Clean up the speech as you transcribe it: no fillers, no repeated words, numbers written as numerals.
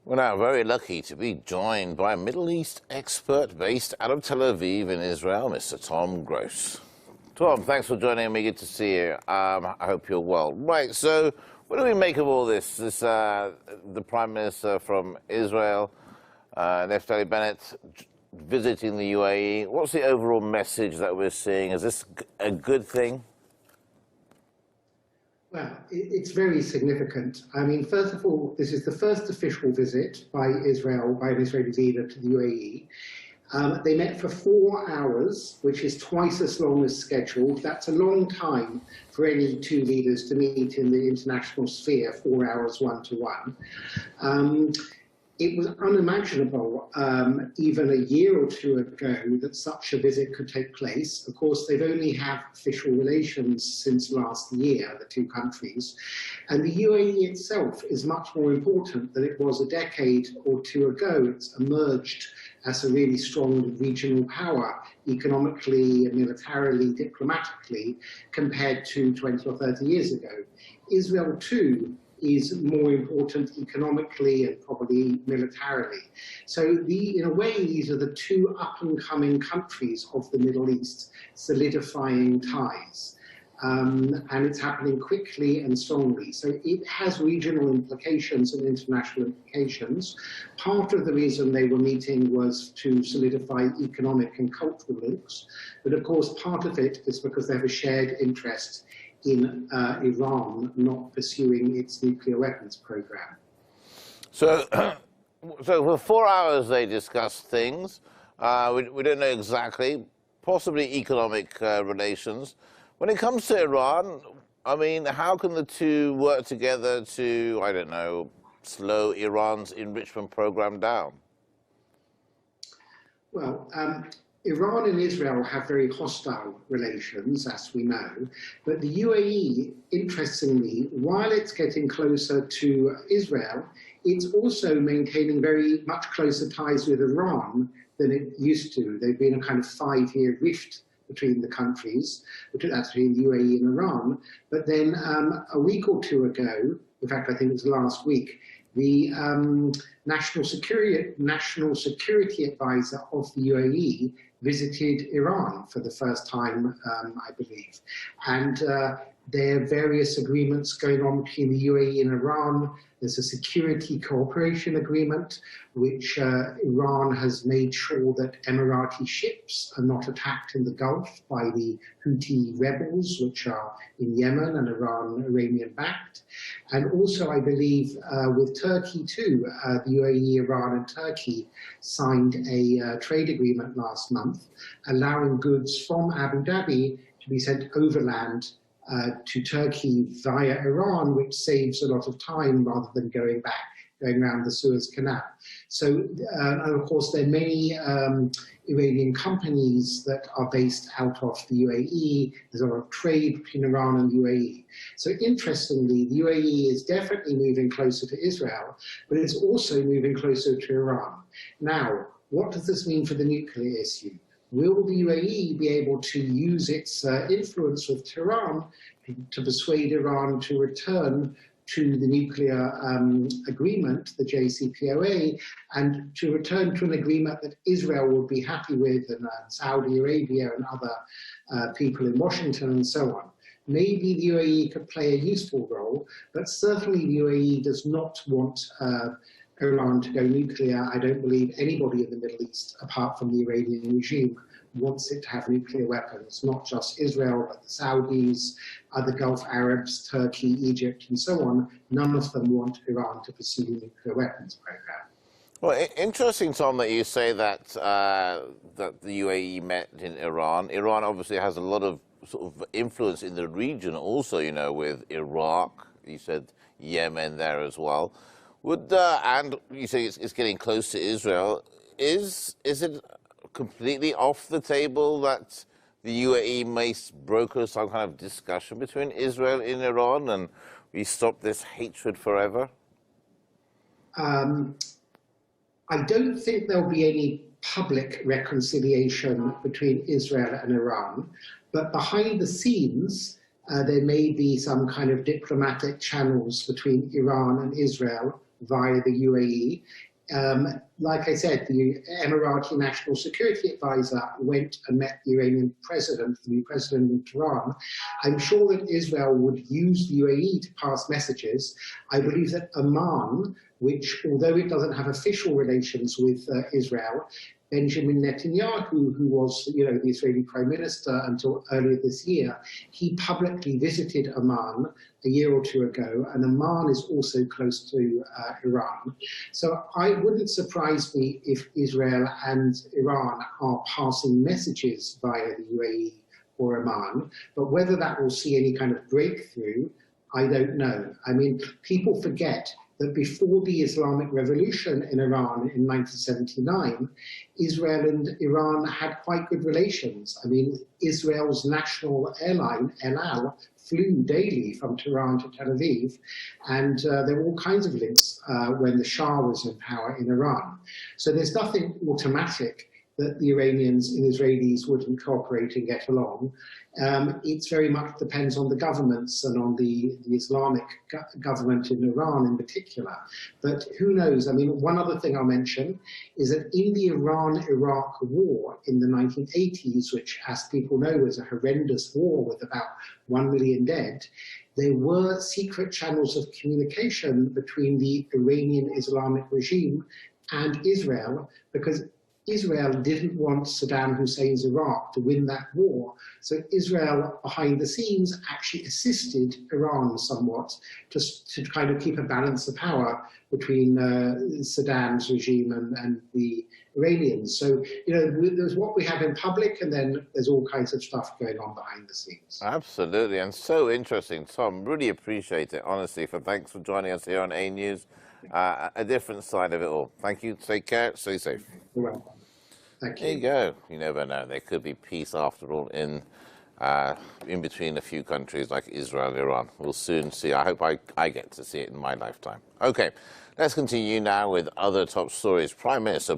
We're now very lucky to be joined by a Middle East expert based out of Tel Aviv in Israel, Mr. Tom Gross. Tom, thanks for joining me. Good to see you. I hope you're well. Right, so what do we make of all this? The Prime Minister from Israel, Naftali Bennett, visiting the UAE. What's the overall message that we're seeing? Is this a good thing? Well, it's very significant. I mean, first of all, this is the first official visit by Israel, by an Israeli leader to the UAE. They met for 4 hours, which is twice as long as scheduled. That's a long time for any two leaders to meet in the international sphere, 4 hours one-to-one. It was unimaginable even a year or two ago that such a visit could take place. Of course, they've only had official relations since last year, the two countries. And the UAE itself is much more important than it was a decade or two ago. It's emerged as a really strong regional power, economically, militarily, diplomatically, compared to 20 or 30 years ago. Israel, too, is more important economically and probably militarily. So in a way, these are the two up-and-coming countries of the Middle East solidifying ties. And it's happening quickly and strongly. So it has regional implications and international implications. Part of the reason they were meeting was to solidify economic and cultural links. But of course, part of it is because they have a shared interest in Iran not pursuing its nuclear weapons program. So, so for 4 hours they discussed things. We don't know exactly, possibly economic relations. When it comes to Iran, I mean, how can the two work together to, I don't know, slow Iran's enrichment program down? Well, Iran and Israel have very hostile relations, as we know, but the UAE, interestingly, while it's getting closer to Israel, it's also maintaining very much closer ties with Iran than it used to. There's been a kind of 5-year rift between the countries, that's between the UAE and Iran. But then a week or two ago, in fact, I think it was last week, the national security advisor of the UAE visited Iran for the first time, I believe. And there are various agreements going on between the UAE and Iran. There's a security cooperation agreement, which Iran has made sure that Emirati ships are not attacked in the Gulf by the Houthi rebels, which are in Yemen and Iranian backed. And also, I believe, with Turkey too, the UAE, Iran and Turkey signed a trade agreement last month, allowing goods from Abu Dhabi to be sent overland to Turkey via Iran, which saves a lot of time rather than going around the Suez Canal. So, and of course, there are many Iranian companies that are based out of the UAE. There's a lot of trade between Iran and the UAE. So interestingly, the UAE is definitely moving closer to Israel, but it's also moving closer to Iran. Now, what does this mean for the nuclear issue? Will the UAE be able to use its influence with Tehran to persuade Iran to return to the nuclear agreement, the JCPOA, and to return to an agreement that Israel would be happy with, and Saudi Arabia and other people in Washington and so on? Maybe the UAE could play a useful role, but certainly the UAE does not want Iran to go nuclear. I don't believe anybody in the Middle East, apart from the Iranian regime, wants it to have nuclear weapons, not just Israel, but the Saudis, other Gulf Arabs, Turkey, Egypt, and so on. None of them want Iran to pursue the nuclear weapons program. Well, interesting, Tom, that you say that, that the UAE met in Iran. Iran obviously has a lot of sort of influence in the region also, you know, with Iraq. You said Yemen there as well. And you say it's getting close to Israel. Is it completely off the table that the UAE may broker some kind of discussion between Israel and Iran and we stop this hatred forever? I don't think there'll be any public reconciliation between Israel and Iran, but behind the scenes, there may be some kind of diplomatic channels between Iran and Israel via the UAE. Like I said, the Emirati National Security Advisor went and met the Iranian president, the new president in Tehran. I'm sure that Israel would use the UAE to pass messages. I believe that Oman, which, although it doesn't have official relations with Israel, Benjamin Netanyahu, who was, the Israeli Prime Minister until earlier this year, he publicly visited Oman a year or two ago, and Oman is also close to Iran. So it wouldn't surprise me if Israel and Iran are passing messages via the UAE or Oman, but whether that will see any kind of breakthrough, I don't know. I mean, people forget that before the Islamic Revolution in Iran in 1979, Israel and Iran had quite good relations. I mean, Israel's national airline, El Al, flew daily from Tehran to Tel Aviv, and there were all kinds of links when the Shah was in power in Iran. So there's nothing automatic that the Iranians and Israelis wouldn't cooperate and get along. It very much depends on the governments and on the Islamic government in Iran in particular. But who knows? I mean, one other thing I'll mention is that in the Iran-Iraq war in the 1980s, which, as people know, was a horrendous war with about 1 million dead, there were secret channels of communication between the Iranian Islamic regime and Israel, because Israel didn't want Saddam Hussein's Iraq to win that war. So Israel, behind the scenes, actually assisted Iran somewhat to kind of keep a balance of power between Saddam's regime and the Iranians. So, there's what we have in public, and then there's all kinds of stuff going on behind the scenes. Absolutely, and so interesting, Tom. Really appreciate it, honestly. Thanks for joining us here on A News. A different side of it all. Thank you. Take care. Stay safe. You're welcome. Thank you. There you go. You never know. There could be peace after all in between a few countries like Israel and Iran. We'll soon see. I hope I get to see it in my lifetime. Okay, let's continue now with other top stories. Prime Minister